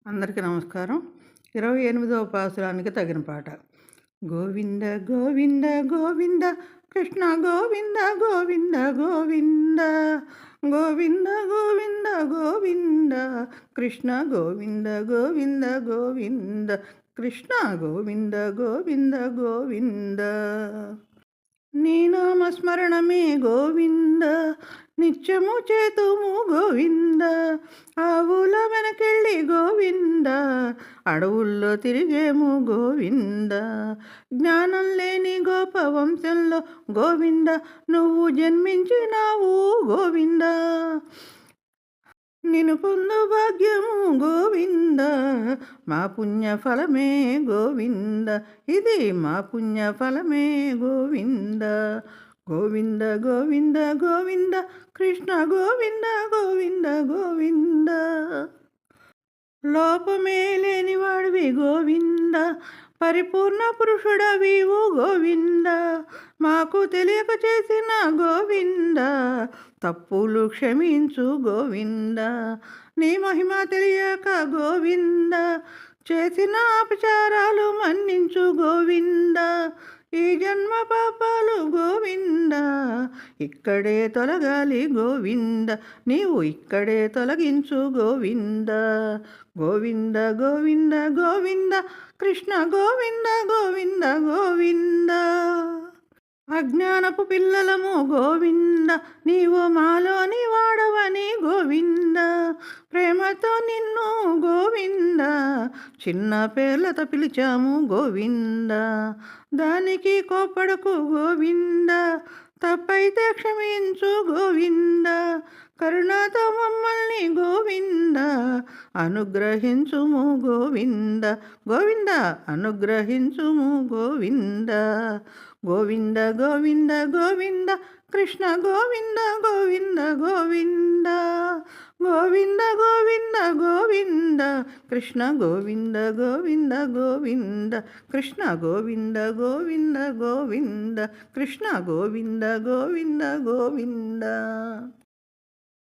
అందరికీ నమస్కారం. 28వ పాసురానికి తగిన పాట. గోవింద గోవింద గోవింద కృష్ణ గోవింద గోవింద గోవింద గోవింద గోవింద గోవింద కృష్ణ గోవింద గోవింద గోవింద కృష్ణ గోవింద గోవింద గోవింద. నీ నామస్మరణమే గోవింద నిత్యము చేతుము గోవింద. ఆవుల వెనకెళ్ళి గోవింద అడవుల్లో తిరిగేము గోవింద. జ్ఞానం లేని గోప వంశంలో గోవింద నువ్వు జన్మించినావు గోవింద. నిన్ను పొందు భాగ్యము గోవింద మా పుణ్య ఫలమే గోవింద. ఇది మా పుణ్య ఫలమే గోవింద. గోవింద గోవింద గోవింద కృష్ణ గోవింద గోవింద గోవింద. లోపమే లేనివాడివి గోవింద పరిపూర్ణ పురుషుడవివు గోవింద. మాకు తెలియక చేసిన గోవింద తప్పులు క్షమించు గోవింద. నీ మహిమ తెలియక గోవింద చేసిన అపచారాలు మన్నించు గోవింద. ఈ జన్మ పాపాలు గోవింద ఇక్కడే తొలగాలి గోవింద. నీవు ఇక్కడే తొలగించు గోవింద. గోవింద గోవింద గోవింద కృష్ణ గోవింద గోవింద గోవింద. అజ్ఞానపు పిల్లలము గోవింద నీవు మాలోని వాడవని గోవింద. ప్రేమతో నిన్ను గోవింద చిన్న పేర్లతో పిలిచాము గోవింద. దానికి కోపడకు గోవింద తప్పైతే క్షమించు గోవింద. కరుణతో మమ్మల్ని గోవింద అనుగ్రహించుము గోవింద. గోవింద అనుగ్రహించుము గోవింద. గోవింద గోవింద గోవింద కృష్ణ గోవింద గోవింద గోవింద. గోవింద గోవింద గోవింద కృష్ణ గోవింద గోవింద గోవింద కృష్ణ గోవింద గోవింద గోవింద కృష్ణ గోవింద గోవింద గోవింద.